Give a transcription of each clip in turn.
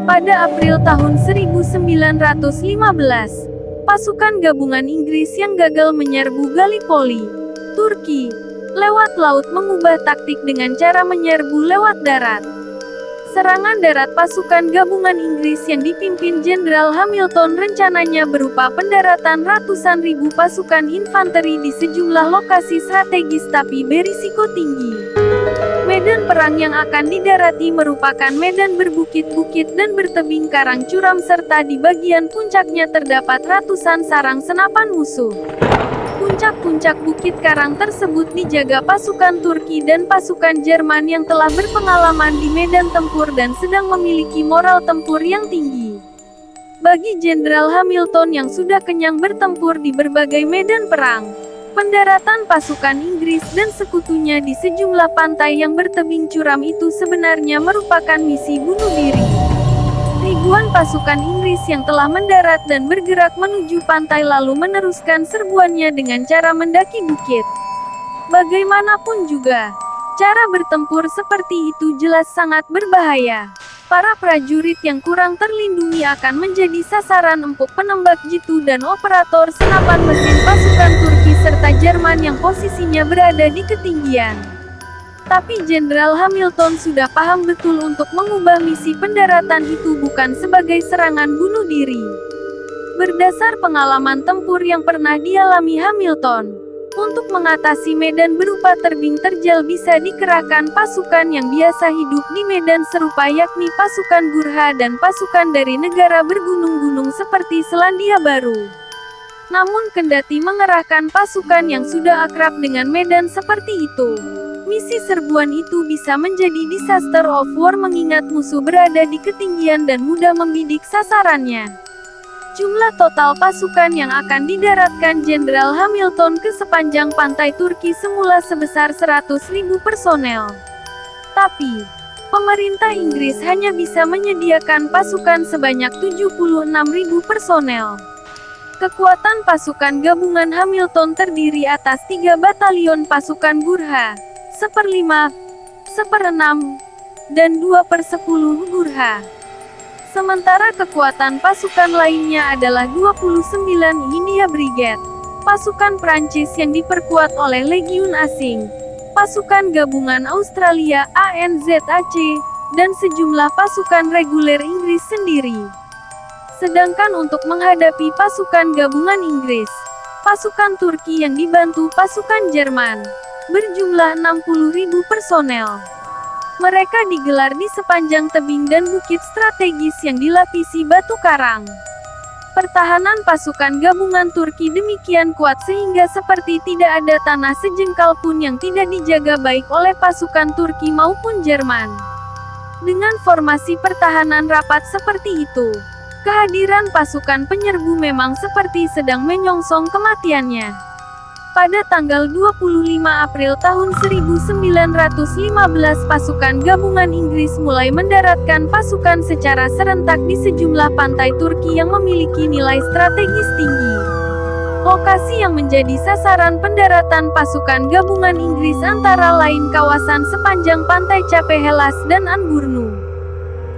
Pada April tahun 1915, pasukan gabungan Inggris yang gagal menyerbu Gallipoli, Turki, lewat laut mengubah taktik dengan cara menyerbu lewat darat. Serangan darat pasukan gabungan Inggris yang dipimpin Jenderal Hamilton rencananya berupa pendaratan ratusan ribu pasukan infanteri di sejumlah lokasi strategis tapi berisiko tinggi. Medan perang yang akan didarati merupakan medan berbukit-bukit dan bertebing karang curam serta di bagian puncaknya terdapat ratusan sarang senapan musuh. Puncak-puncak bukit karang tersebut dijaga pasukan Turki dan pasukan Jerman yang telah berpengalaman di medan tempur dan sedang memiliki moral tempur yang tinggi. Bagi Jenderal Hamilton yang sudah kenyang bertempur di berbagai medan perang, pendaratan pasukan Inggris dan sekutunya di sejumlah pantai yang bertebing curam itu sebenarnya merupakan misi bunuh diri. Ribuan pasukan Inggris yang telah mendarat dan bergerak menuju pantai lalu meneruskan serbuannya dengan cara mendaki bukit. Bagaimanapun juga, cara bertempur seperti itu jelas sangat berbahaya. Para prajurit yang kurang terlindungi akan menjadi sasaran empuk penembak jitu dan operator senapan mesin pasukan Turki serta Jerman yang posisinya berada di ketinggian. Tapi Jenderal Hamilton sudah paham betul untuk mengubah misi pendaratan itu bukan sebagai serangan bunuh diri. Berdasar pengalaman tempur yang pernah dialami Hamilton, untuk mengatasi medan berupa tebing terjal bisa dikerahkan pasukan yang biasa hidup di medan serupa yakni pasukan Gurkha dan pasukan dari negara bergunung-gunung seperti Selandia Baru. Namun kendati mengerahkan pasukan yang sudah akrab dengan medan seperti itu, misi serbuan itu bisa menjadi disaster of war mengingat musuh berada di ketinggian dan mudah membidik sasarannya. Jumlah total pasukan yang akan didaratkan Jenderal Hamilton ke sepanjang pantai Turki semula sebesar 100.000 personel. Tapi, pemerintah Inggris hanya bisa menyediakan pasukan sebanyak 76.000 personel. Kekuatan pasukan gabungan Hamilton terdiri atas 3 batalion pasukan Gurkha, 1/5, 1/6, dan 2/10 Gurkha. Sementara kekuatan pasukan lainnya adalah 29 India Brigade, pasukan Prancis yang diperkuat oleh legiun asing, pasukan gabungan Australia ANZAC, dan sejumlah pasukan reguler Inggris sendiri. Sedangkan untuk menghadapi pasukan gabungan Inggris, pasukan Turki yang dibantu pasukan Jerman, berjumlah 60.000 personel. Mereka digelar di sepanjang tebing dan bukit strategis yang dilapisi batu karang. Pertahanan pasukan gabungan Turki demikian kuat sehingga seperti tidak ada tanah sejengkal pun yang tidak dijaga baik oleh pasukan Turki maupun Jerman. Dengan formasi pertahanan rapat seperti itu, kehadiran pasukan penyerbu memang seperti sedang menyongsong kematiannya. Pada tanggal 25 April tahun 1915 pasukan gabungan Inggris mulai mendaratkan pasukan secara serentak di sejumlah pantai Turki yang memiliki nilai strategis tinggi. Lokasi yang menjadi sasaran pendaratan pasukan gabungan Inggris antara lain kawasan sepanjang pantai Cape Hellas dan Anburnu.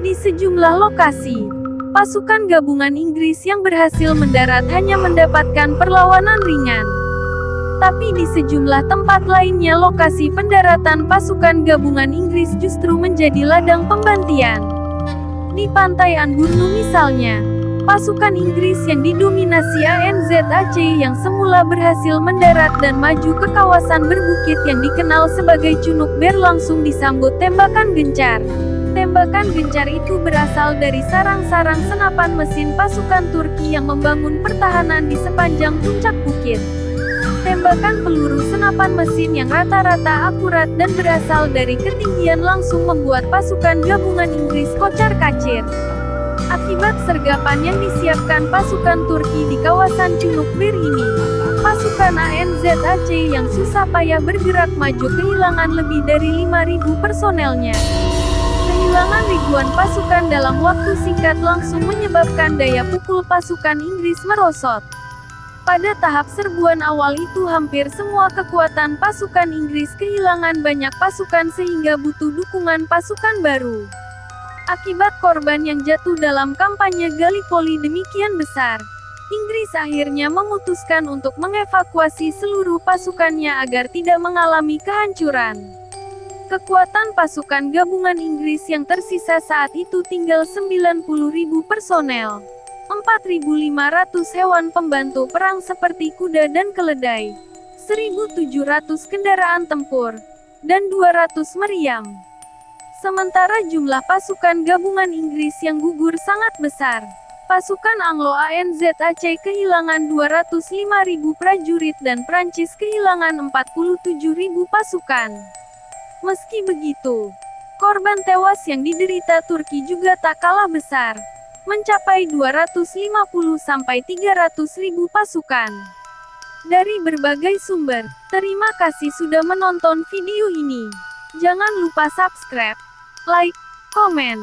Di sejumlah lokasi, pasukan gabungan Inggris yang berhasil mendarat hanya mendapatkan perlawanan ringan. Tapi di sejumlah tempat lainnya lokasi pendaratan pasukan gabungan Inggris justru menjadi ladang pembantian. Di pantai Anburnu misalnya, pasukan Inggris yang didominasi ANZAC yang semula berhasil mendarat dan maju ke kawasan berbukit yang dikenal sebagai Chunuk Bair langsung disambut tembakan gencar. Tembakan gencar itu berasal dari sarang-sarang senapan mesin pasukan Turki yang membangun pertahanan di sepanjang puncak bukit. Tembakan peluru senapan mesin yang rata-rata akurat dan berasal dari ketinggian langsung membuat pasukan gabungan Inggris kocar-kacir. Akibat sergapan yang disiapkan pasukan Turki di kawasan Chunuk Bair ini, pasukan ANZAC yang susah payah bergerak maju kehilangan lebih dari 5.000 personelnya. Kehilangan ribuan pasukan dalam waktu singkat langsung menyebabkan daya pukul pasukan Inggris merosot. Pada tahap serbuan awal itu hampir semua kekuatan pasukan Inggris kehilangan banyak pasukan sehingga butuh dukungan pasukan baru. Akibat korban yang jatuh dalam kampanye Gallipoli demikian besar, Inggris akhirnya memutuskan untuk mengevakuasi seluruh pasukannya agar tidak mengalami kehancuran. Kekuatan pasukan gabungan Inggris yang tersisa saat itu tinggal 90.000 personel. 4.500 hewan pembantu perang seperti kuda dan keledai, 1.700 kendaraan tempur, dan 200 meriam. Sementara jumlah pasukan gabungan Inggris yang gugur sangat besar. Pasukan Anglo-ANZAC kehilangan 205.000 prajurit dan Prancis kehilangan 47.000 pasukan. Meski begitu, korban tewas yang diderita Turki juga tak kalah besar, mencapai 250-300.000 pasukan. Dari berbagai sumber, terima kasih sudah menonton video ini. Jangan lupa subscribe, like, komen,